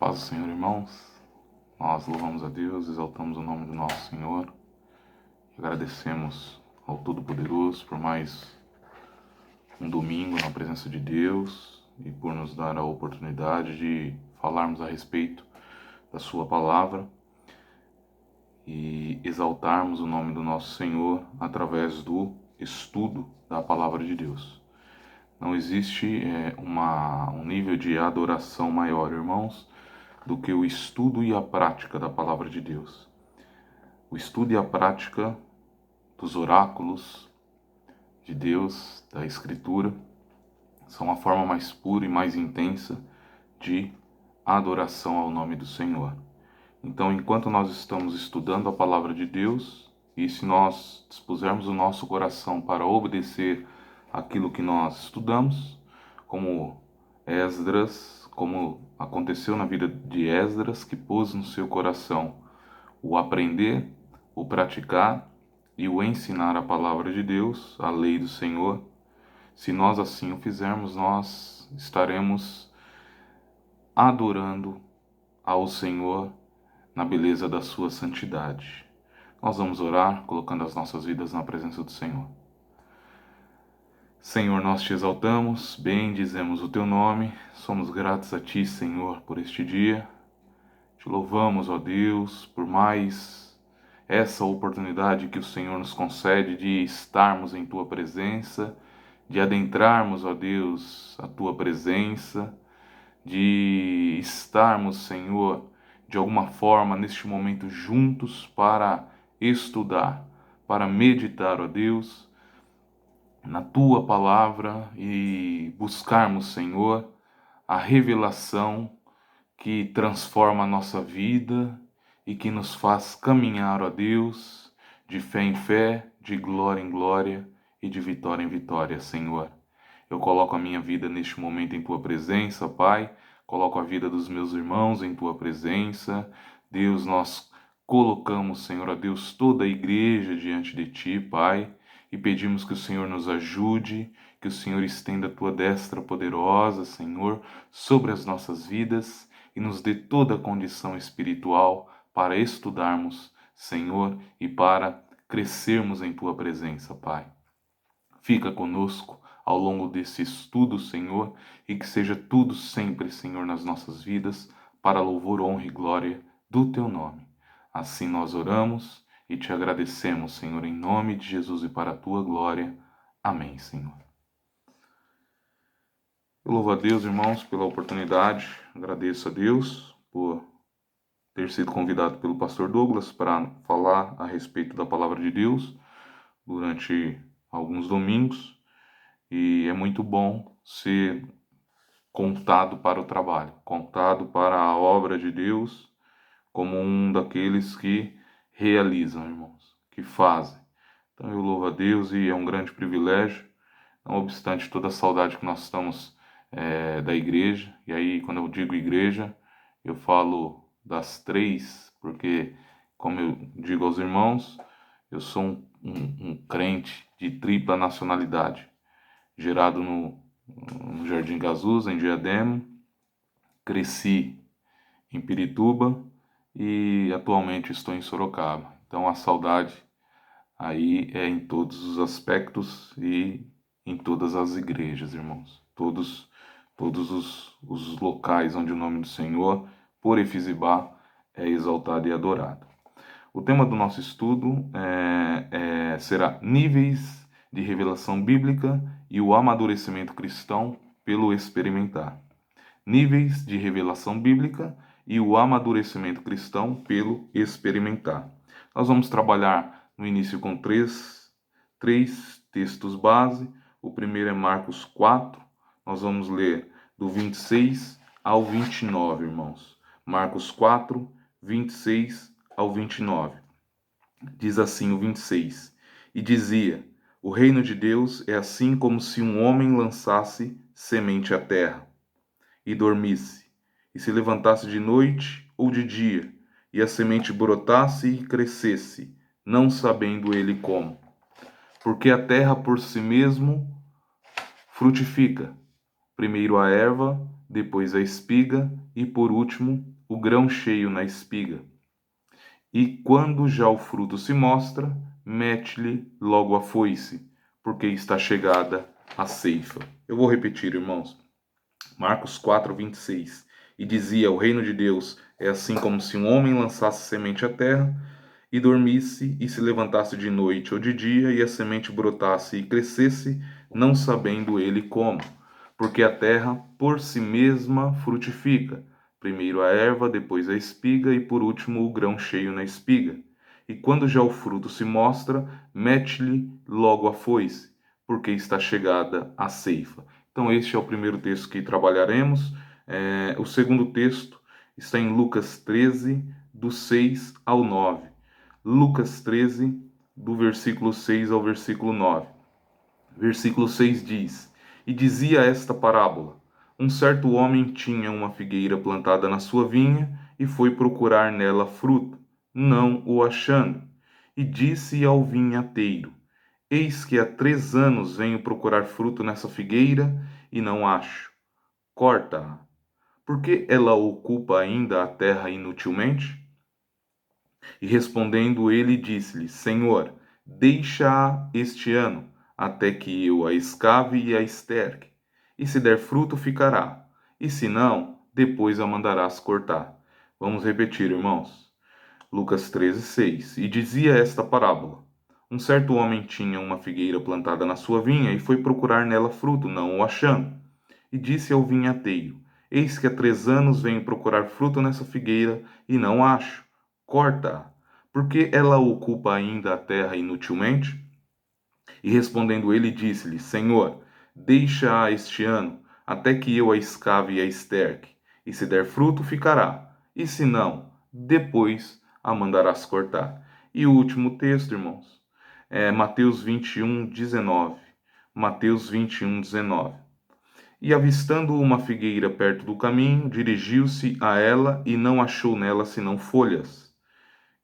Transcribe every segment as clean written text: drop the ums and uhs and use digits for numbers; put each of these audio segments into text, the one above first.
Paz do Senhor, irmãos. Nós louvamos a Deus, exaltamos o nome do nosso Senhor e agradecemos ao Todo-Poderoso por mais um domingo na presença de Deus e por nos dar a oportunidade de falarmos a respeito da Sua palavra e exaltarmos o nome do nosso Senhor através do estudo da palavra de Deus. Não existe um nível de adoração maior, irmãos, do que o estudo e a prática da palavra de Deus. O estudo e a prática dos oráculos de Deus, da Escritura, são a forma mais pura e mais intensa de adoração ao nome do Senhor. Então, enquanto nós estamos estudando a palavra de Deus, e se nós dispusermos o nosso coração para obedecer aquilo que nós estudamos, como Esdras, como aconteceu na vida de Esdras, que pôs no seu coração o aprender, o praticar e o ensinar a palavra de Deus, a lei do Senhor. Se nós assim o fizermos, nós estaremos adorando ao Senhor na beleza da sua santidade. Nós vamos orar colocando as nossas vidas na presença do Senhor. Senhor, nós te exaltamos, bendizemos o teu nome, somos gratos a ti, Senhor, por este dia. Te louvamos, ó Deus, por mais essa oportunidade que o Senhor nos concede de estarmos em tua presença, de adentrarmos, ó Deus, a tua presença, de estarmos, Senhor, de alguma forma neste momento juntos para estudar, para meditar, ó Deus, na tua palavra e buscarmos, Senhor, a revelação que transforma a nossa vida e que nos faz caminhar, ó Deus, de fé em fé, de glória em glória e de vitória em vitória, Senhor. Eu coloco a minha vida neste momento em tua presença, Pai. Coloco a vida dos meus irmãos em tua presença. Deus, nós colocamos, Senhor, ó Deus, toda a igreja diante de ti, Pai, e pedimos que o Senhor nos ajude, que o Senhor estenda a tua destra poderosa, Senhor, sobre as nossas vidas e nos dê toda a condição espiritual para estudarmos, Senhor, e para crescermos em tua presença, Pai. Fica conosco ao longo desse estudo, Senhor, e que seja tudo sempre, Senhor, nas nossas vidas, para louvor, honra e glória do teu nome. Assim nós oramos e te agradecemos, Senhor, em nome de Jesus e para a tua glória. Amém, Senhor. Eu louvo a Deus, irmãos, pela oportunidade. Agradeço a Deus por ter sido convidado pelo pastor Douglas para falar a respeito da palavra de Deus durante alguns domingos. E é muito bom ser contado para o trabalho, contado para a obra de Deus, como um daqueles que realizam, irmãos, que fazem. Então eu louvo a Deus e é um grande privilégio, não obstante toda a saudade que nós estamos da igreja. E aí, quando eu digo igreja, eu falo das três, porque, como eu digo aos irmãos, eu sou um crente de tripla nacionalidade, gerado no Jardim Gazusa, em Diadema, cresci em Pirituba e atualmente estou em Sorocaba. Então a saudade aí é em todos os aspectos e em todas as igrejas, irmãos. Todos os locais onde o nome do Senhor, por Efizibá, é exaltado e adorado. O tema do nosso estudo será níveis de revelação bíblica e o amadurecimento cristão pelo experimentar. Níveis de revelação bíblica e o amadurecimento cristão pelo experimentar. Nós vamos trabalhar no início com três textos base. O primeiro é Marcos 4. Nós vamos ler do 26 ao 29, irmãos. Marcos 4, 26 ao 29. Diz assim o 26. E dizia: o reino de Deus é assim como se um homem lançasse semente à terra e dormisse, e se levantasse de noite ou de dia, e a semente brotasse e crescesse, não sabendo ele como. Porque a terra por si mesmo frutifica, primeiro a erva, depois a espiga e, por último, o grão cheio na espiga. E quando já o fruto se mostra, mete-lhe logo a foice, porque está chegada a ceifa. Eu vou repetir, irmãos. Marcos 4:26. E dizia: o reino de Deus é assim como se um homem lançasse semente à terra, e dormisse, e se levantasse de noite ou de dia, e a semente brotasse e crescesse, não sabendo ele como. Porque a terra por si mesma frutifica, primeiro a erva, depois a espiga, e por último o grão cheio na espiga. E quando já o fruto se mostra, mete-lhe logo a foice, porque está chegada a ceifa. Então, este é o primeiro texto que trabalharemos. O segundo texto está em Lucas 13, do 6 ao 9. Lucas 13, do versículo 6 ao versículo 9. Versículo 6 diz: E dizia esta parábola: Um certo homem tinha uma figueira plantada na sua vinha e foi procurar nela fruto, não o achando. E disse ao vinhateiro: Eis que há 3 anos venho procurar fruto nessa figueira e não acho. Corta-a, porque ela ocupa ainda a terra inutilmente? E respondendo ele, disse-lhe: Senhor, deixa-a este ano, até que eu a escave e a esterque. E se der fruto, ficará. E se não, depois a mandarás cortar. Vamos repetir, irmãos. Lucas 13:6. E dizia esta parábola: Um certo homem tinha uma figueira plantada na sua vinha e foi procurar nela fruto, não o achando. E disse ao vinhateiro: Eis que há 3 anos venho procurar fruto nessa figueira e não acho. Corta-a, porque ela ocupa ainda a terra inutilmente? E respondendo ele, disse-lhe: Senhor, deixa-a este ano, até que eu a escave e a esterque. E se der fruto, ficará. E se não, depois a mandarás cortar. E o último texto, irmãos, é Mateus 21:19. Mateus 21:19. E avistando uma figueira perto do caminho, dirigiu-se a ela e não achou nela senão folhas.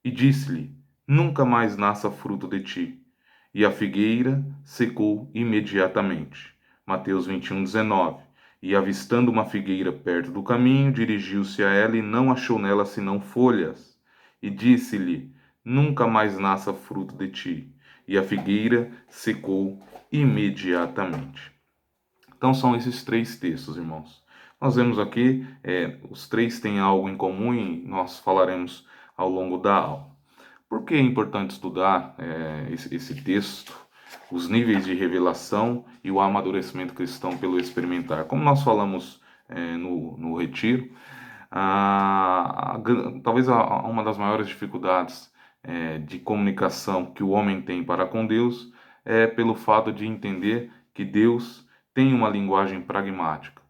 E disse-lhe: Nunca mais nasça fruto de ti. E a figueira secou imediatamente. Mateus 21:19. E avistando uma figueira perto do caminho, dirigiu-se a ela e não achou nela senão folhas. E disse-lhe: Nunca mais nasça fruto de ti. E a figueira secou imediatamente. Então são esses 3 textos, irmãos. Nós vemos aqui, os 3 têm algo em comum e nós falaremos ao longo da aula. Por que é importante estudar esse texto, os níveis de revelação e o amadurecimento cristão pelo experimentar? Como nós falamos no retiro, talvez uma das maiores dificuldades de comunicação que o homem tem para com Deus é pelo fato de entender que Deus tem uma linguagem pragmática.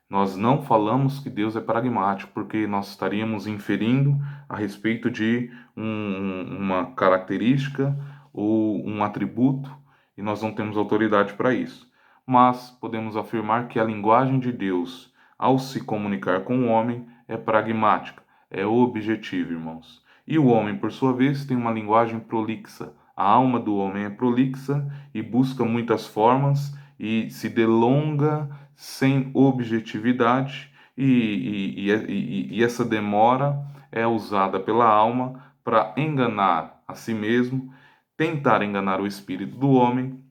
Nós não falamos que Deus é pragmático, porque nós estaríamos inferindo a respeito de uma característica ou um atributo, e nós não temos autoridade para isso. Mas podemos afirmar que a linguagem de Deus, ao se comunicar com o homem, é pragmática, é objetiva, irmãos. E o homem, por sua vez, tem uma linguagem prolixa. A alma do homem é prolixa e busca muitas formas e se delonga sem objetividade, e essa demora é usada pela alma para enganar a si mesmo, tentar enganar o espírito do homem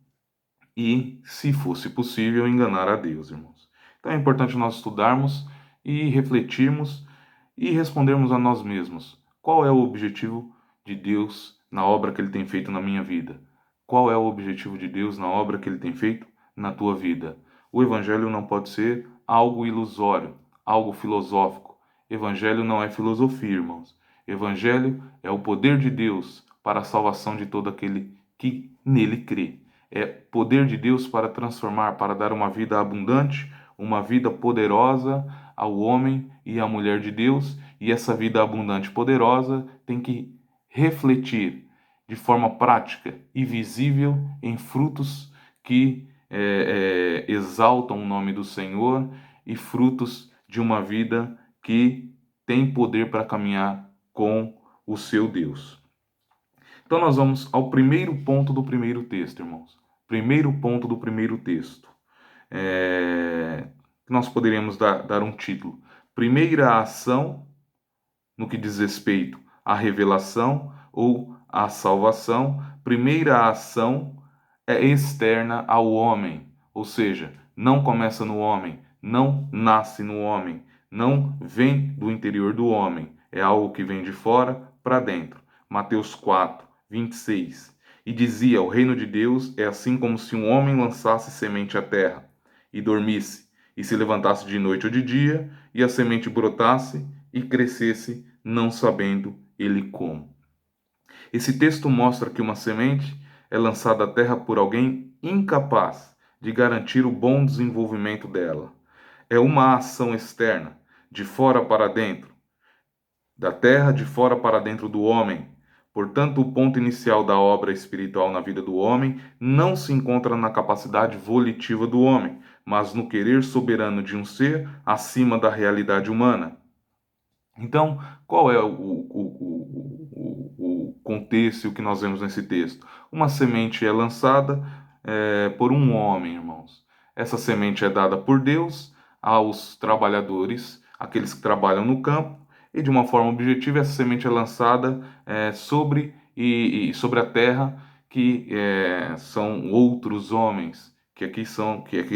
e, se fosse possível, enganar a Deus, irmãos. Então é importante nós estudarmos e refletirmos e respondermos a nós mesmos: qual é o objetivo de Deus na obra que Ele tem feito na minha vida? Qual é o objetivo de Deus na obra que Ele tem feito na tua vida? O Evangelho não pode ser algo ilusório, algo filosófico. Evangelho não é filosofia, irmãos. Evangelho é o poder de Deus para a salvação de todo aquele que nele crê. É poder de Deus para transformar, para dar uma vida abundante, uma vida poderosa ao homem e à mulher de Deus, e essa vida abundante e poderosa tem que refletir de forma prática e visível em frutos que exaltam o nome do Senhor e frutos de uma vida que tem poder para caminhar com o seu Deus. Então nós vamos ao primeiro ponto do primeiro texto, irmãos. Primeiro ponto do primeiro texto. que nós poderíamos dar um título. Primeira ação no que diz respeito à revelação ou à salvação. Primeira ação é externa ao homem, ou seja, não começa no homem, não nasce no homem, não vem do interior do homem, é algo que vem de fora para dentro. Mateus 4, 26. E dizia: o reino de Deus é assim como se um homem lançasse semente à terra e dormisse, e se levantasse de noite ou de dia, e a semente brotasse e crescesse, não sabendo ele como. Esse texto mostra que uma semente é lançada à terra por alguém incapaz de garantir o bom desenvolvimento dela. É uma ação externa, de fora para dentro, da terra de fora para dentro do homem. Portanto, o ponto inicial da obra espiritual na vida do homem não se encontra na capacidade volitiva do homem, mas no querer soberano de um ser acima da realidade humana. Então, qual é o contexto e o que nós vemos nesse texto? Uma semente é lançada por um homem, irmãos. Essa semente é dada por Deus aos trabalhadores, aqueles que trabalham no campo, e de uma forma objetiva, essa semente é lançada sobre a terra, que são outros homens, que aqui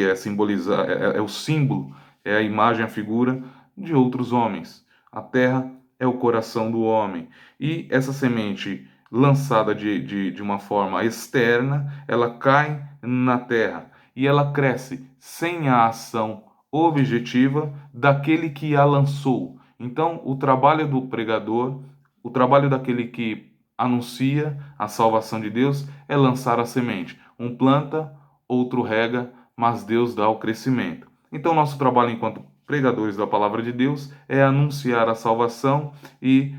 é simbolizar, é o símbolo, é a imagem, a figura de outros homens. A terra é o coração do homem. E essa semente lançada de uma forma externa, ela cai na terra e ela cresce sem a ação objetiva daquele que a lançou. Então, o trabalho do pregador, o trabalho daquele que anuncia a salvação de Deus é lançar a semente. Um planta, outro rega, mas Deus dá o crescimento. Então, nosso trabalho enquanto pregadores da palavra de Deus é anunciar a salvação e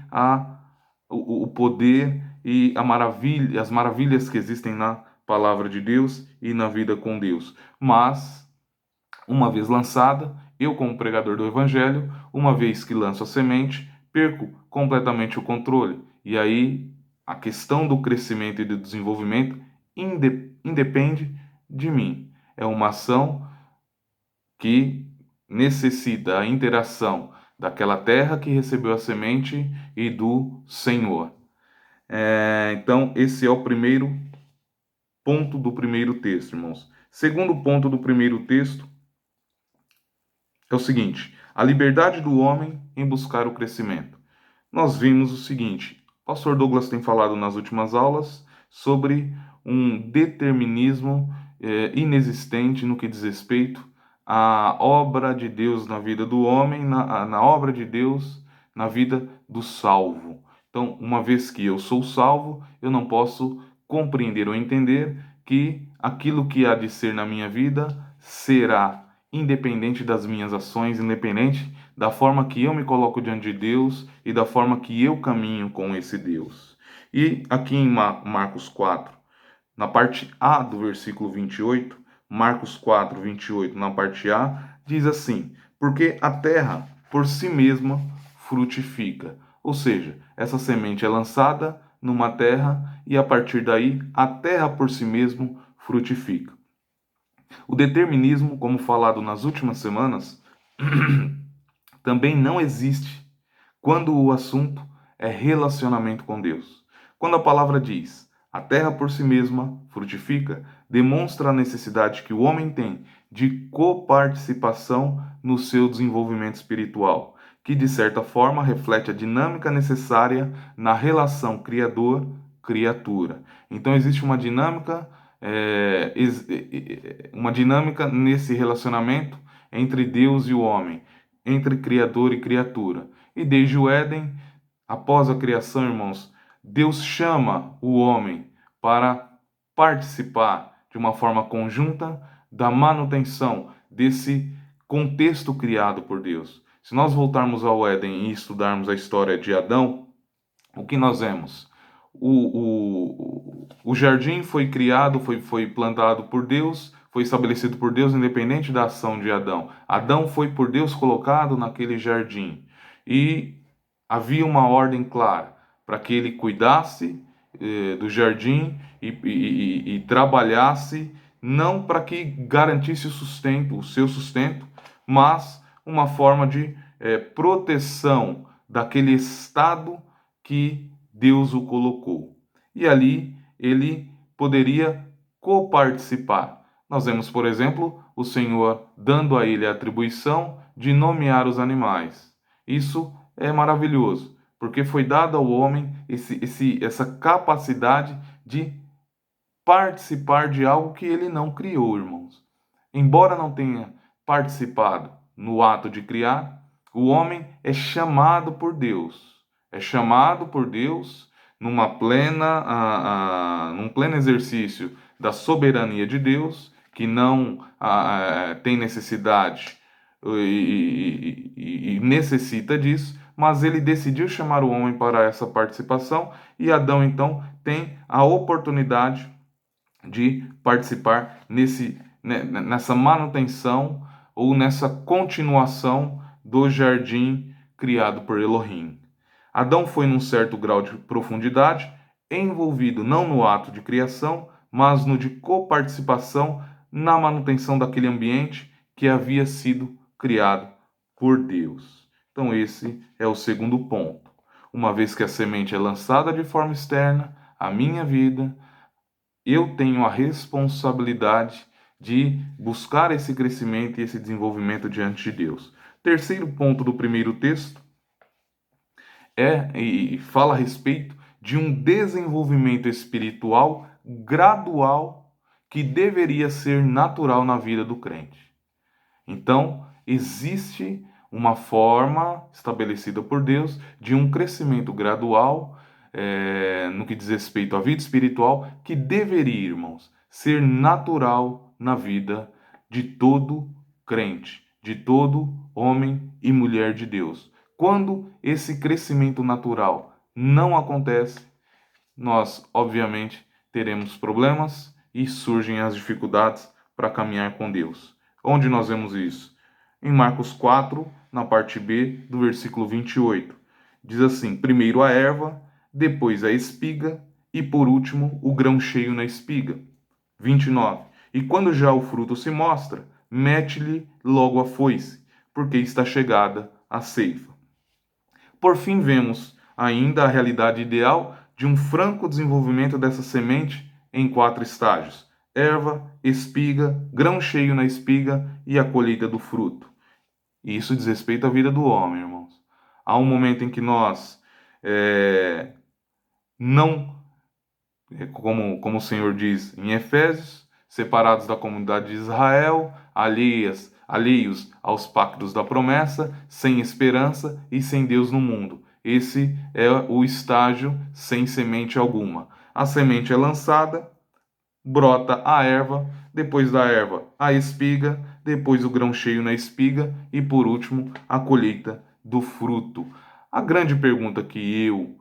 o poder e as maravilhas que existem na palavra de Deus e na vida com Deus. Mas, uma vez lançada, eu como pregador do evangelho, uma vez que lanço a semente, perco completamente o controle. E aí a questão do crescimento e do desenvolvimento independe de mim. É uma ação que necessita a interação daquela terra que recebeu a semente e do Senhor. Então, esse é o primeiro ponto do primeiro texto, irmãos. Segundo ponto do primeiro texto é o seguinte: a liberdade do homem em buscar o crescimento. Nós vimos o seguinte: o pastor Douglas tem falado nas últimas aulas sobre um determinismo inexistente no que diz respeito à obra de Deus na vida do homem, na obra de Deus na vida do salvo. Então, uma vez que eu sou salvo, eu não posso compreender ou entender que aquilo que há de ser na minha vida será independente das minhas ações, independente da forma que eu me coloco diante de Deus e da forma que eu caminho com esse Deus. E aqui em Marcos 4, na parte A do versículo 28, Marcos 4, 28, na parte A, diz assim: porque a terra por si mesma frutifica. Ou seja, essa semente é lançada numa terra e a partir daí a terra por si mesma frutifica. O determinismo, como falado nas últimas semanas, também não existe quando o assunto é relacionamento com Deus. Quando a palavra diz a terra por si mesma frutifica, demonstra a necessidade que o homem tem de coparticipação no seu desenvolvimento espiritual, que de certa forma reflete a dinâmica necessária na relação criador-criatura. Então existe uma dinâmica nesse relacionamento entre Deus e o homem, entre criador e criatura. E desde o Éden, após a criação, irmãos, Deus chama o homem para participar de uma forma conjunta da manutenção desse contexto criado por Deus. Se nós voltarmos ao Éden e estudarmos a história de Adão, o que nós vemos? O jardim foi criado, foi plantado por Deus, foi estabelecido por Deus, independente da ação de Adão. Adão foi por Deus colocado naquele jardim. E havia uma ordem clara para que ele cuidasse do jardim e trabalhasse, não para que garantisse o seu sustento, mas uma forma de proteção daquele estado que Deus o colocou. E ali ele poderia coparticipar. Nós vemos, por exemplo, o Senhor dando a ele a atribuição de nomear os animais. Isso é maravilhoso, porque foi dado ao homem essa capacidade de participar de algo que ele não criou, irmãos. Embora não tenha participado no ato de criar, o homem é chamado por Deus. É chamado por Deus num pleno exercício da soberania de Deus, que não tem necessidade e necessita disso, mas ele decidiu chamar o homem para essa participação e Adão então tem a oportunidade de participar nessa manutenção ou nessa continuação do jardim criado por Elohim. Adão foi num certo grau de profundidade envolvido não no ato de criação, mas no de coparticipação na manutenção daquele ambiente que havia sido criado por Deus. Então esse é o segundo ponto. Uma vez que a semente é lançada de forma externa, a minha vida, eu tenho a responsabilidade de buscar esse crescimento e esse desenvolvimento diante de Deus. Terceiro ponto do primeiro texto e fala a respeito de um desenvolvimento espiritual gradual que deveria ser natural na vida do crente. Então, existe uma forma estabelecida por Deus de um crescimento gradual no que diz respeito à vida espiritual, que deveria, irmãos, ser natural na vida de todo crente, de todo homem e mulher de Deus. Quando esse crescimento natural não acontece, nós, obviamente, teremos problemas e surgem as dificuldades para caminhar com Deus. Onde nós vemos isso? Em Marcos 4, na parte B, do versículo 28. Diz assim: primeiro a erva, depois a espiga e por último o grão cheio na espiga. 29. E quando já o fruto se mostra, mete-lhe logo a foice, porque está chegada a ceifa. Por fim, vemos ainda a realidade ideal de um franco desenvolvimento dessa semente em 4 estágios: erva, espiga, grão cheio na espiga e a colheita do fruto. E isso diz respeito à vida do homem, irmãos. Há um momento em que nós não, como o Senhor diz em Efésios, separados da comunidade de Israel, alheios aos pactos da promessa, sem esperança e sem Deus no mundo. Esse é o estágio sem semente alguma. A semente é lançada, brota a erva, depois da erva a espiga, depois o grão cheio na espiga e por último a colheita do fruto. A grande pergunta que eu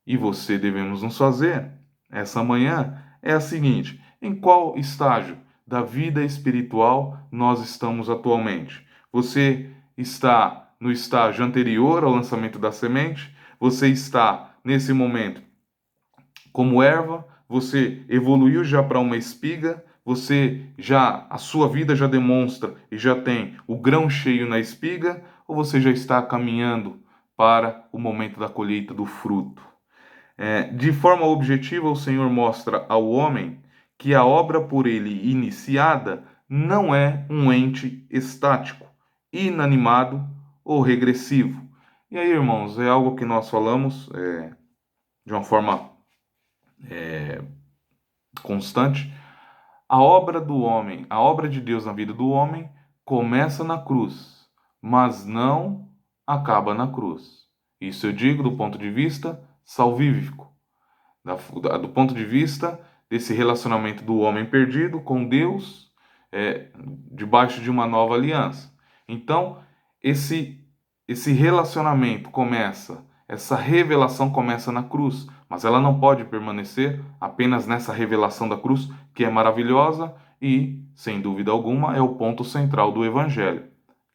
e você devemos nos fazer essa manhã é a seguinte: em qual estágio da vida espiritual nós estamos atualmente? Você está no estágio anterior ao lançamento da semente? Você está nesse momento como erva? Você evoluiu já para uma espiga? A sua vida já demonstra e já tem o grão cheio na espiga? Ou você já está caminhando para o momento da colheita do fruto? De forma objetiva, o Senhor mostra ao homem que a obra por ele iniciada não é um ente estático, inanimado ou regressivo. E aí, irmãos, é algo que nós falamos de uma forma constante. A obra do homem, a obra de Deus na vida do homem, começa na cruz, mas não acaba na cruz. Isso eu digo do ponto de vista salvífico, do ponto de vista desse relacionamento do homem perdido com Deus, debaixo de uma nova aliança. Então, esse relacionamento começa, essa revelação começa na cruz, mas ela não pode permanecer apenas nessa revelação da cruz, que é maravilhosa e, sem dúvida alguma, é o ponto central do Evangelho.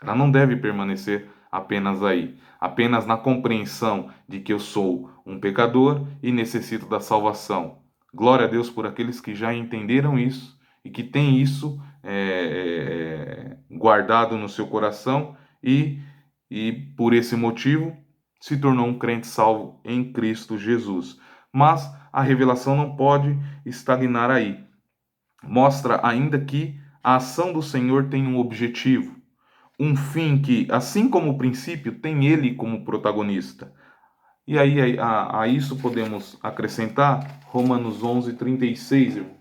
Ela não deve permanecer apenas aí, apenas na compreensão de que eu sou um pecador e necessito da salvação. Glória a Deus por aqueles que já entenderam isso e que tem isso guardado no seu coração e por esse motivo se tornou um crente salvo em Cristo Jesus. Mas a revelação não pode estagnar aí. Mostra ainda que a ação do Senhor tem um objetivo, um fim que, assim como o princípio, tem ele como protagonista. E aí a isso podemos acrescentar Romanos 11:36, irmãos.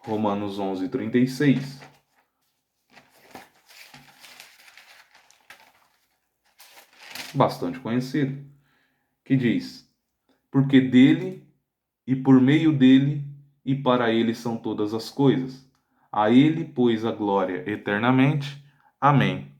Romanos 11:36. Bastante conhecido, que diz: porque dele e por meio dele e para ele são todas as coisas. A ele, pois, a glória eternamente. Amém.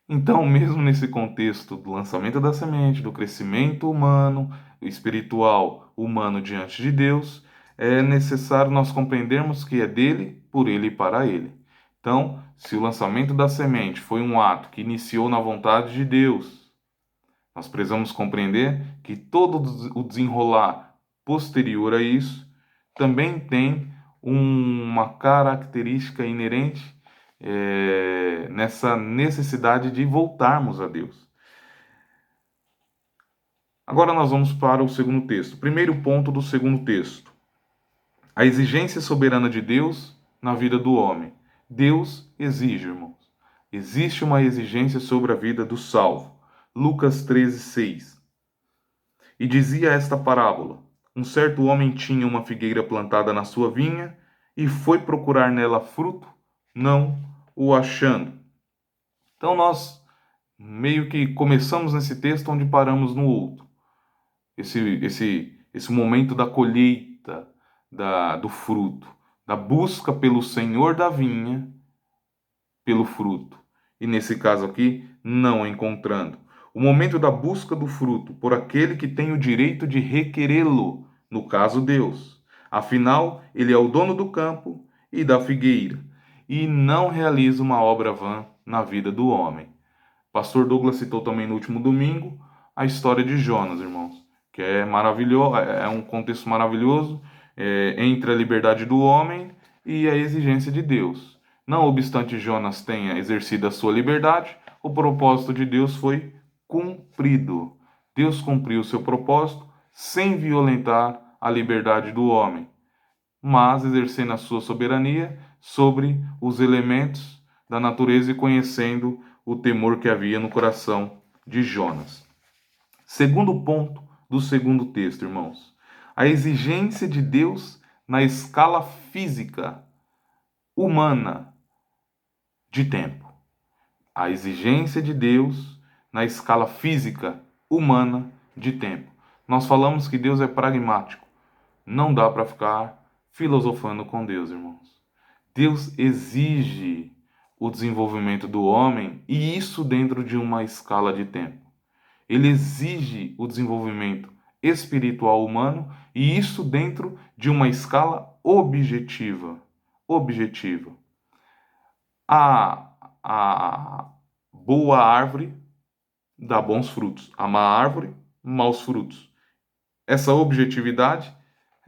Então, mesmo nesse contexto do lançamento da semente, do crescimento humano, espiritual humano diante de Deus, é necessário nós compreendermos que é dele, por ele e para ele. Então, se o lançamento da semente foi um ato que iniciou na vontade de Deus, nós precisamos compreender que todo o desenrolar posterior a isso também tem uma característica inerente nessa necessidade de voltarmos a Deus. Agora nós vamos para o segundo texto. Primeiro ponto do segundo texto: a exigência soberana de Deus na vida do homem. Deus exige, irmãos. Existe uma exigência sobre a vida do salvo. Lucas 13:6. E dizia esta parábola: um certo homem tinha uma figueira plantada na sua vinha e foi procurar nela fruto, não o achando. Então nós meio que começamos nesse texto onde paramos no outro. Esse momento da colheita do fruto, da busca pelo Senhor da vinha, pelo fruto. E nesse caso aqui, não encontrando. O momento da busca do fruto por aquele que tem o direito de requerê-lo, no caso Deus. Afinal, ele é o dono do campo e da figueira, e não realiza uma obra vã na vida do homem. Pastor Douglas citou também no último domingo a história de Jonas, irmãos, que é maravilhoso, é um contexto maravilhoso entre a liberdade do homem e a exigência de Deus. Não obstante Jonas tenha exercido a sua liberdade, o propósito de Deus foi cumprido. Deus cumpriu o seu propósito sem violentar a liberdade do homem, mas exercendo a sua soberania sobre os elementos da natureza e conhecendo o temor que havia no coração de Jonas. Segundo ponto do segundo texto, irmãos: a exigência de Deus na escala física, humana, de tempo. A exigência de Deus na escala física, humana, de tempo. Nós falamos que Deus é pragmático. Não dá para ficar filosofando com Deus, irmãos. Deus exige o desenvolvimento do homem, e isso dentro de uma escala de tempo. Ele exige o desenvolvimento espiritual humano, e isso dentro de uma escala objetiva. Objetiva. A boa árvore dá bons frutos. A má árvore, maus frutos. Essa objetividade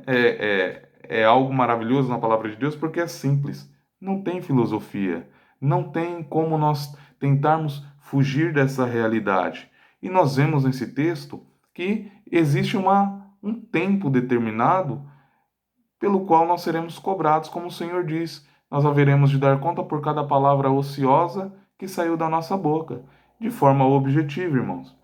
é algo maravilhoso na palavra de Deus, porque é simples. Não tem filosofia. Não tem como nós tentarmos fugir dessa realidade. E nós vemos nesse texto que existe um tempo determinado pelo qual nós seremos cobrados, como o Senhor diz. Nós haveremos de dar conta por cada palavra ociosa que saiu da nossa boca, de forma objetiva, irmãos.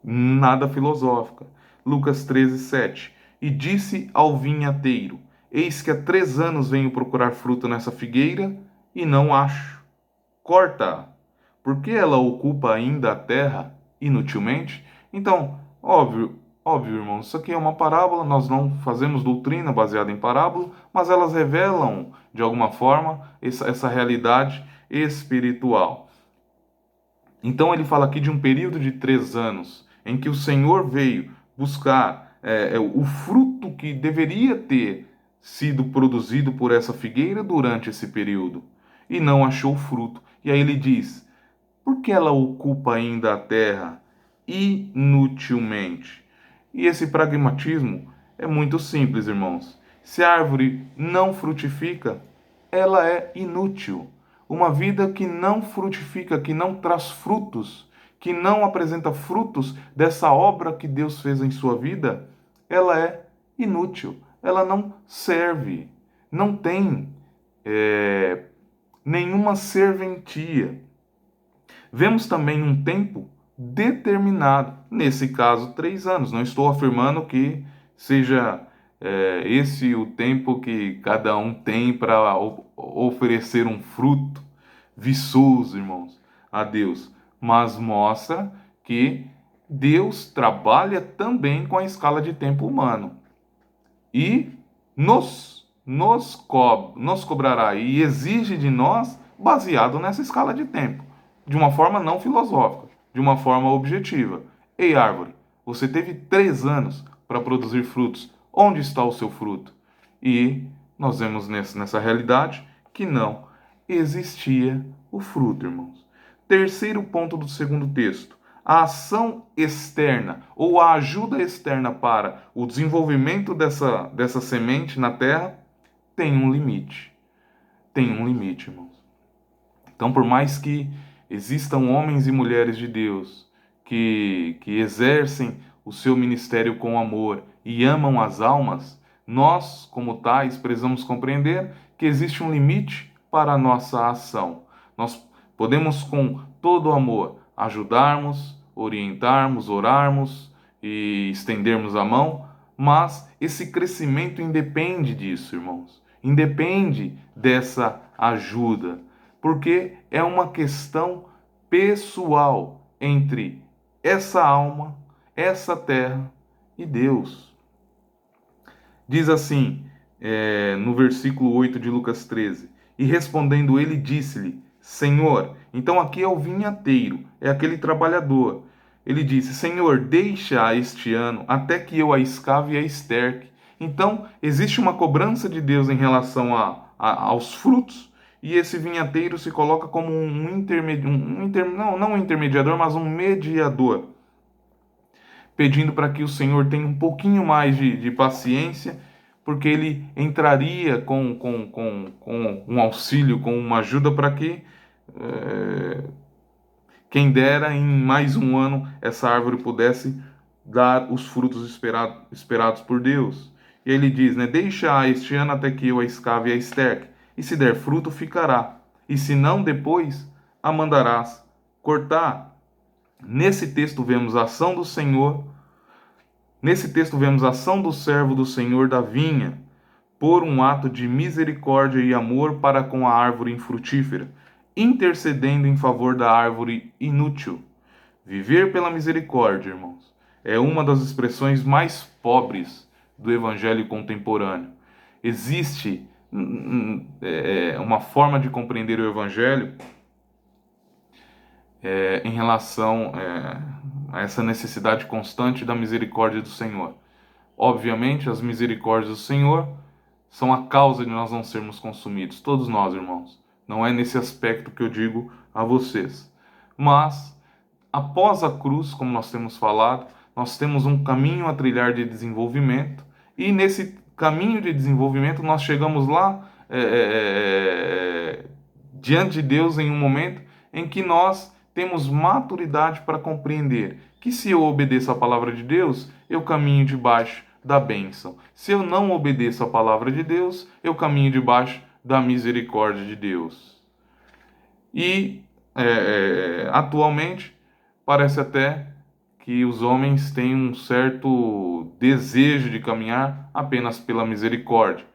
Nada filosófica. Lucas 13:7. E disse ao vinhateiro: eis que há 3 anos venho procurar fruto nessa figueira e não acho. Corta-a, porque ela ocupa ainda a terra inutilmente. Então, óbvio, irmãos, isso aqui é uma parábola, nós não fazemos doutrina baseada em parábola, mas elas revelam, de alguma forma, essa realidade espiritual. Então ele fala aqui de um período de 3 anos, em que o Senhor veio buscar o fruto que deveria ter sido produzido por essa figueira durante esse período, e não achou fruto. E aí ele diz: por que ela ocupa ainda a terra inutilmente? E esse pragmatismo é muito simples, irmãos. Se a árvore não frutifica, ela é inútil. Uma vida que não frutifica, que não traz frutos, que não apresenta frutos dessa obra que Deus fez em sua vida, ela é inútil. Ela não serve. Não tem nenhuma serventia. Vemos também um tempo determinado, nesse caso, 3 anos. Não estou afirmando que seja esse o tempo que cada um tem para oferecer um fruto viçoso, irmãos, a Deus, mas mostra que Deus trabalha também com a escala de tempo humano e nos cobrará e exige de nós baseado nessa escala de tempo, de uma forma não filosófica, de uma forma objetiva. Ei, árvore, você teve 3 anos para produzir frutos. Onde está o seu fruto? E nós vemos nessa realidade que não existia o fruto, irmãos. Terceiro ponto do segundo texto. A ação externa ou a ajuda externa para o desenvolvimento dessa semente na terra tem um limite. Tem um limite, irmãos. Então, por mais que existam homens e mulheres de Deus que exercem o seu ministério com amor e amam as almas, nós, como tais, precisamos compreender que existe um limite para a nossa ação. Nós podemos, com todo amor, ajudarmos, orientarmos, orarmos e estendermos a mão, mas esse crescimento independe disso, irmãos. Independe dessa ajuda, porque é uma questão pessoal entre essa alma, essa terra e Deus. Diz assim, no versículo 8 de Lucas 13: E respondendo ele, disse-lhe: Senhor, então aqui é o vinhateiro, é aquele trabalhador. Ele disse: Senhor, deixa este ano até que eu a escave e a esterque. Então, existe uma cobrança de Deus em relação aos frutos, e esse vinhateiro se coloca como não um intermediador, mas um mediador, pedindo para que o Senhor tenha um pouquinho mais de paciência, porque ele entraria com um auxílio, com uma ajuda para que, quem dera, em mais um ano essa árvore pudesse dar os frutos esperados por Deus. E ele diz, né, deixa este ano até que eu a escave e a esterque, e se der fruto ficará, e se não, depois a mandarás cortar. Nesse texto vemos a ação do Senhor. Nesse texto vemos a ação do servo do Senhor da vinha, por um ato de misericórdia e amor para com a árvore infrutífera, intercedendo em favor da árvore inútil. Viver pela misericórdia, irmãos, é uma das expressões mais pobres do evangelho contemporâneo. Existe uma forma de compreender o evangelho em relação a essa necessidade constante da misericórdia do Senhor. Obviamente, as misericórdias do Senhor são a causa de nós não sermos consumidos. Todos nós, irmãos. Não é nesse aspecto que eu digo a vocês. Mas, após a cruz, como nós temos falado, nós temos um caminho a trilhar de desenvolvimento. E nesse caminho de desenvolvimento, nós chegamos lá diante de Deus em um momento em que nós temos maturidade para compreender que se eu obedeço à palavra de Deus, eu caminho debaixo da bênção. Se eu não obedeço à palavra de Deus, eu caminho debaixo da misericórdia de Deus. E atualmente parece até que os homens têm um certo desejo de caminhar apenas pela misericórdia,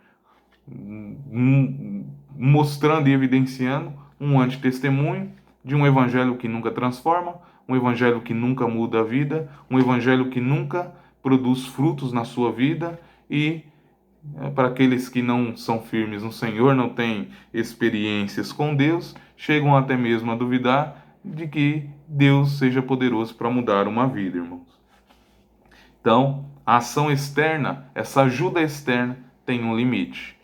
mostrando e evidenciando um antitestemunho de um evangelho que nunca transforma, um evangelho que nunca muda a vida, um evangelho que nunca produz frutos na sua vida e para aqueles que não são firmes no Senhor, não têm experiências com Deus, chegam até mesmo a duvidar de que Deus seja poderoso para mudar uma vida, irmãos. Então, a ação externa, essa ajuda externa, tem um limite.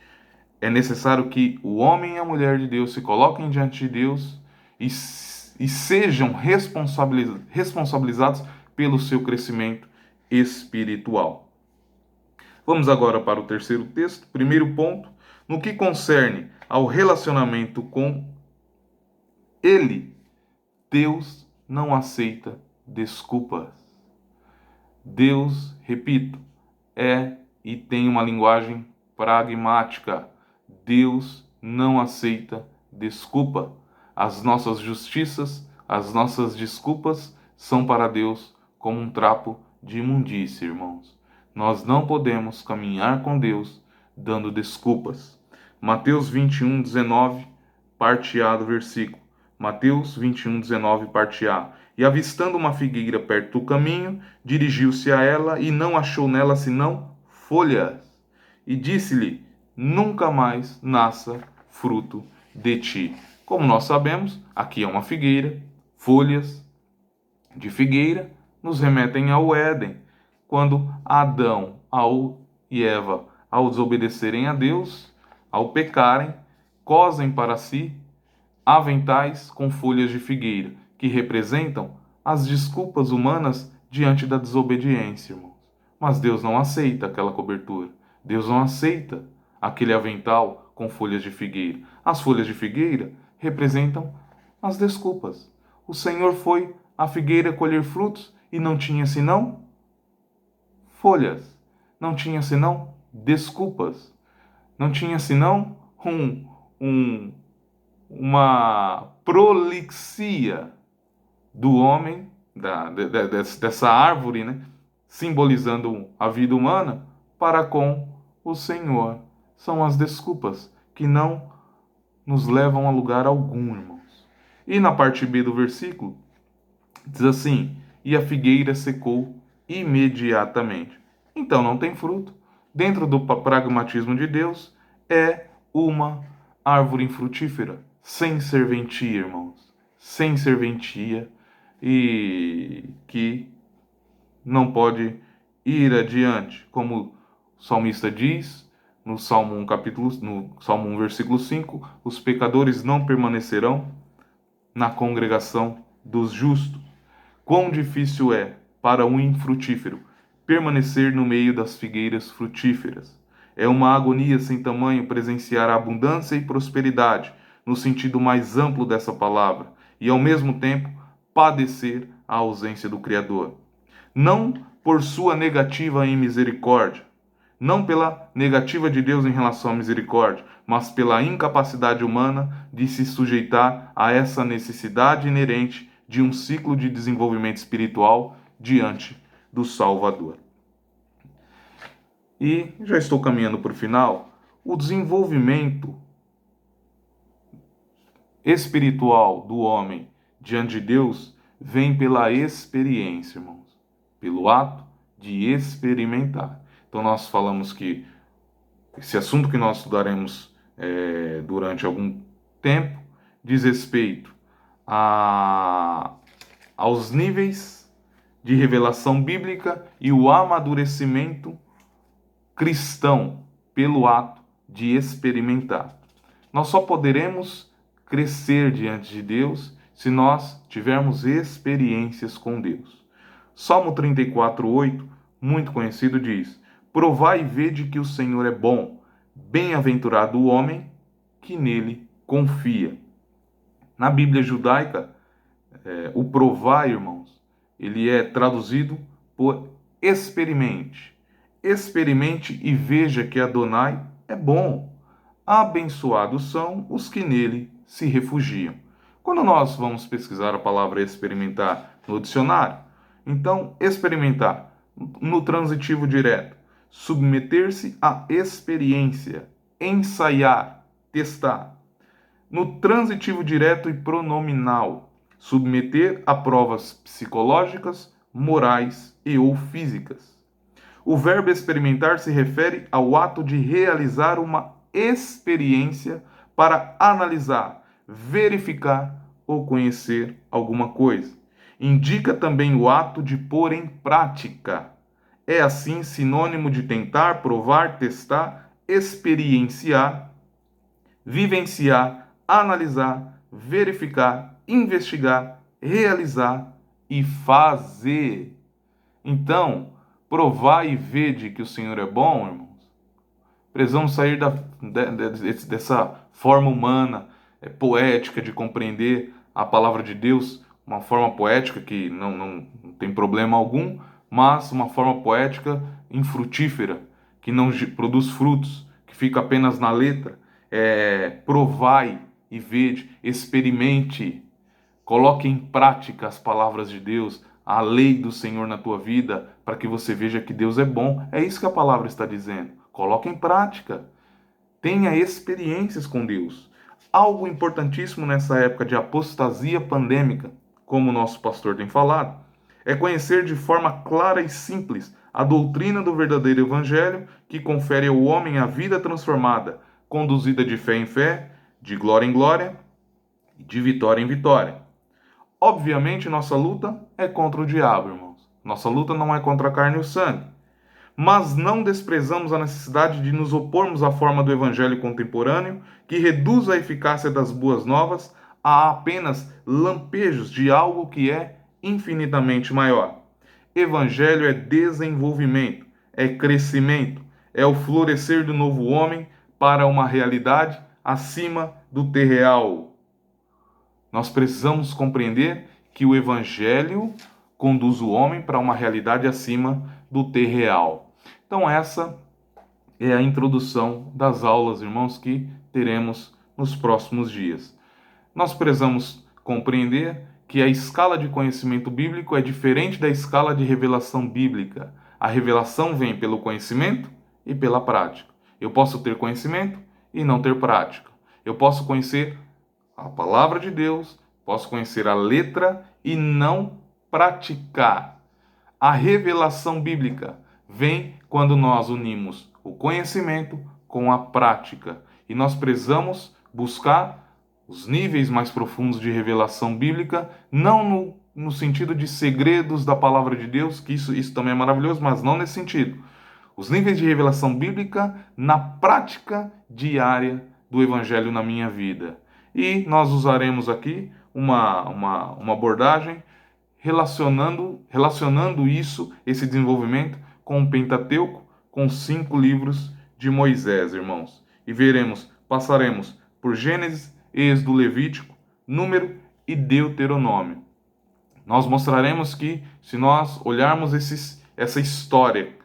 É necessário que o homem e a mulher de Deus se coloquem diante de Deus e sejam responsabilizados pelo seu crescimento espiritual. Vamos agora para o terceiro texto. Primeiro ponto, no que concerne ao relacionamento com Ele, Deus não aceita desculpas. Deus, repito, é e tem uma linguagem pragmática. Deus não aceita desculpa. As nossas justiças, as nossas desculpas são para Deus como um trapo de imundícia, irmãos. Nós não podemos caminhar com Deus dando desculpas. Mateus 21, 19, parte A do versículo. Mateus 21, 19, parte A. E avistando uma figueira perto do caminho, dirigiu-se a ela e não achou nela senão folhas. E disse-lhe: nunca mais nasça fruto de ti. Como nós sabemos, aqui é uma figueira, folhas de figueira nos remetem ao Éden, quando Adão e Eva, ao desobedecerem a Deus, ao pecarem, cosem para si aventais com folhas de figueira, que representam as desculpas humanas diante da desobediência, irmãos. Mas Deus não aceita aquela cobertura. Deus não aceita aquele avental com folhas de figueira. As folhas de figueira representam as desculpas. O Senhor foi à figueira colher frutos e não tinha senão folhas. Não tinha senão desculpas. Não tinha senão uma prolixia do homem, dessa árvore, né, simbolizando a vida humana, para com o Senhor. São as desculpas que não nos levam a lugar algum, irmãos. E na parte B do versículo, diz assim: e a figueira secou imediatamente. Então não tem fruto. Dentro do pragmatismo de Deus, é uma árvore infrutífera, sem serventia, irmãos. Sem serventia, e que não pode ir adiante. Como o salmista diz no Salmo 1, no Salmo 1, versículo 5, os pecadores não permanecerão na congregação dos justos. Quão difícil é para um infrutífero permanecer no meio das figueiras frutíferas. É uma agonia sem tamanho presenciar a abundância e prosperidade, no sentido mais amplo dessa palavra, e ao mesmo tempo padecer a ausência do Criador. Não por sua negativa em misericórdia, não pela negativa de Deus em relação à misericórdia, mas pela incapacidade humana de se sujeitar a essa necessidade inerente de um ciclo de desenvolvimento espiritual diante do Salvador. E já estou caminhando para o final. O desenvolvimento espiritual do homem diante de Deus vem pela experiência, irmãos, pelo ato de experimentar. Então nós falamos que esse assunto que nós estudaremos durante algum tempo diz respeito aos níveis de revelação bíblica e o amadurecimento cristão pelo ato de experimentar. Nós só poderemos crescer diante de Deus se nós tivermos experiências com Deus. Salmo 34:8, muito conhecido, diz: provai e vede que o Senhor é bom, bem-aventurado o homem que nele confia. Na Bíblia judaica, o provai, irmãos, ele é traduzido por experimente. Experimente e veja que Adonai é bom. Abençoados são os que nele se refugiam. Quando nós vamos pesquisar a palavra experimentar no dicionário, então experimentar no transitivo direto, submeter-se à experiência, ensaiar, testar. No transitivo direto e pronominal, submeter a provas psicológicas, morais e ou físicas. O verbo experimentar se refere ao ato de realizar uma experiência para analisar, verificar ou conhecer alguma coisa. Indica também o ato de pôr em prática. É assim sinônimo de tentar, provar, testar, experienciar, vivenciar, analisar, verificar, investigar, realizar e fazer. Então, Provai e vede que o Senhor é bom, irmãos. Precisamos sair dessa forma humana, poética de compreender a palavra de Deus, uma forma poética que não tem problema algum, mas uma forma poética infrutífera, que não produz frutos, que fica apenas na letra. Provai e vede, experimente, coloque em prática as palavras de Deus, a lei do Senhor na tua vida, para que você veja que Deus é bom. É isso que a palavra está dizendo. Coloque em prática. Tenha experiências com Deus. Algo importantíssimo nessa época de apostasia pandêmica, como o nosso pastor tem falado, é conhecer de forma clara e simples a doutrina do verdadeiro evangelho que confere ao homem a vida transformada, conduzida de fé em fé, de glória em glória e de vitória em vitória. Obviamente, nossa luta é contra o diabo, irmãos. Nossa luta não é contra a carne e o sangue. Mas não desprezamos a necessidade de nos opormos à forma do evangelho contemporâneo, que reduz a eficácia das boas novas a apenas lampejos de algo que é infinitamente maior. Evangelho é desenvolvimento, é crescimento, é o florescer do novo homem para uma realidade acima do terreal. Nós precisamos compreender que o Evangelho conduz o homem para uma realidade acima do terreal. Então, essa é a introdução das aulas, irmãos, que teremos nos próximos dias. Nós precisamos compreender que a escala de conhecimento bíblico é diferente da escala de revelação bíblica. A revelação vem pelo conhecimento e pela prática. Eu posso ter conhecimento e não ter prática. Eu posso conhecer a palavra de Deus, posso conhecer a letra e não praticar. A revelação bíblica vem quando nós unimos o conhecimento com a prática. E nós precisamos buscar os níveis mais profundos de revelação bíblica, não no sentido de segredos da palavra de Deus, que isso também é maravilhoso, mas não nesse sentido. Os níveis de revelação bíblica na prática diária do Evangelho na minha vida. E nós usaremos aqui uma abordagem relacionando isso, esse desenvolvimento, com o Pentateuco, com os 5 livros de Moisés, irmãos. E passaremos por Gênesis, Êxodo, Levítico, Número e Deuteronômio. Nós mostraremos que, se nós olharmos essa história,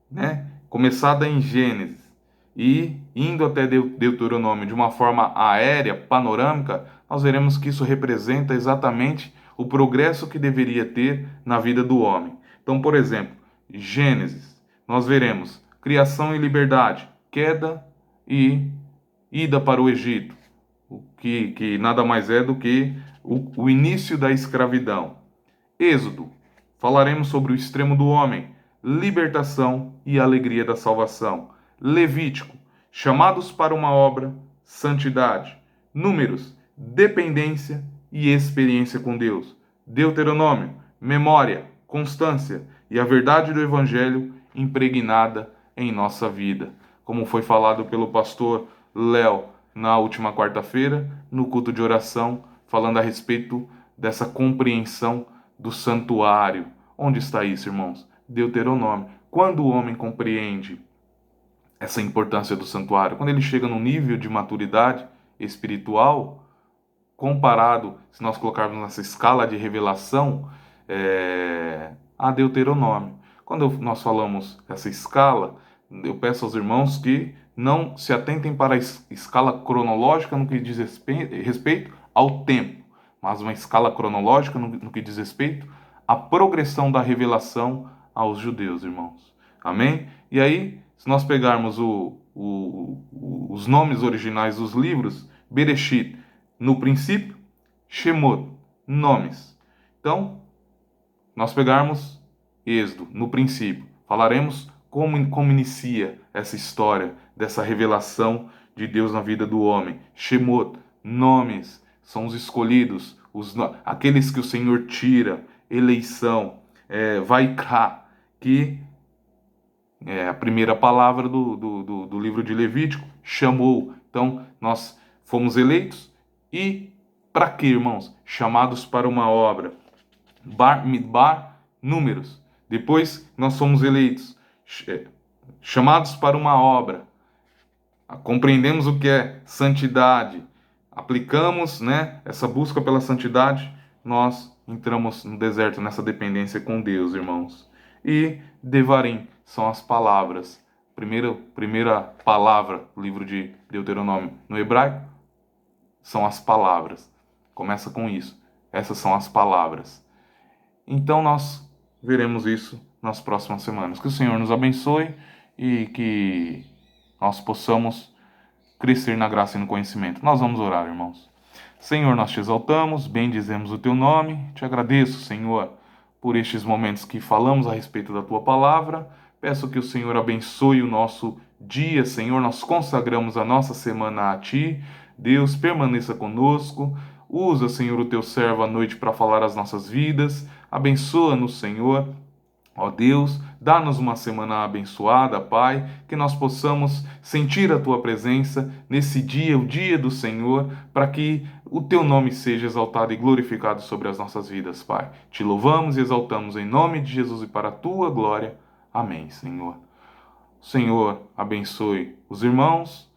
né, começada em Gênesis e indo até Deuteronômio de uma forma aérea, panorâmica, nós veremos que isso representa exatamente o progresso que deveria ter na vida do homem. Então, por exemplo, Gênesis, nós veremos criação e liberdade, queda e ida para o Egito, o que nada mais é do que o início da escravidão. Êxodo, falaremos sobre o extremo do homem, libertação e alegria da salvação. Levítico, chamados para uma obra, santidade. Números, dependência e experiência com Deus. Deuteronômio, memória, constância e a verdade do Evangelho impregnada em nossa vida. Como foi falado pelo pastor Léo na última quarta-feira, no culto de oração, falando a respeito dessa compreensão do santuário. Onde está isso, irmãos? Deuteronômio. Quando o homem compreende essa importância do santuário, quando ele chega num nível de maturidade espiritual, comparado, se nós colocarmos nessa escala de revelação, a Deuteronômio. Quando nós falamos essa escala, eu peço aos irmãos que não se atentem para a escala cronológica no que diz respeito ao tempo, mas uma escala cronológica no que diz respeito à progressão da revelação aos judeus, irmãos. Amém? E aí, se nós pegarmos os nomes originais dos livros, Bereshit, no princípio, Shemot, nomes. Então, nós pegarmos Êxodo, no princípio, falaremos como inicia essa história dessa revelação de Deus na vida do homem. Shemot, nomes, são os escolhidos, aqueles que o Senhor tira, eleição. Vaikra, que é a primeira palavra do livro de Levítico, chamou. Então, nós fomos eleitos e para quê, irmãos? Chamados para uma obra. Bar, Midbar, números. Depois nós somos eleitos, chamados para uma obra, compreendemos o que é santidade, aplicamos, né, essa busca pela santidade, nós entramos no deserto nessa dependência com Deus, irmãos. E Devarim são as palavras. Primeira palavra do livro de Deuteronômio no hebraico são as palavras. Começa com isso. Essas são as palavras. Então nós veremos isso nas próximas semanas. Que o Senhor nos abençoe e que nós possamos crescer na graça e no conhecimento. Nós vamos orar, irmãos. Senhor, nós te exaltamos, bendizemos o teu nome. Te agradeço, Senhor, por estes momentos que falamos a respeito da tua palavra. Peço que o Senhor abençoe o nosso dia, Senhor. Nós consagramos a nossa semana a ti. Deus, permaneça conosco. Usa, Senhor, o teu servo à noite para falar as nossas vidas. Abençoa-nos, Senhor. Ó Deus, dá-nos uma semana abençoada, Pai, que nós possamos sentir a Tua presença nesse dia, o dia do Senhor, para que o Teu nome seja exaltado e glorificado sobre as nossas vidas, Pai. Te louvamos e exaltamos em nome de Jesus e para a Tua glória. Amém, Senhor. O Senhor abençoe os irmãos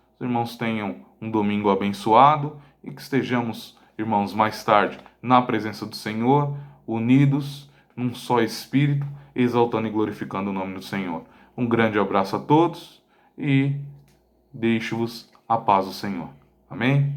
tenham um domingo abençoado e que estejamos, irmãos, mais tarde na presença do Senhor, unidos num só Espírito, exaltando e glorificando o nome do Senhor. Um grande abraço a todos e deixo-vos a paz do Senhor. Amém?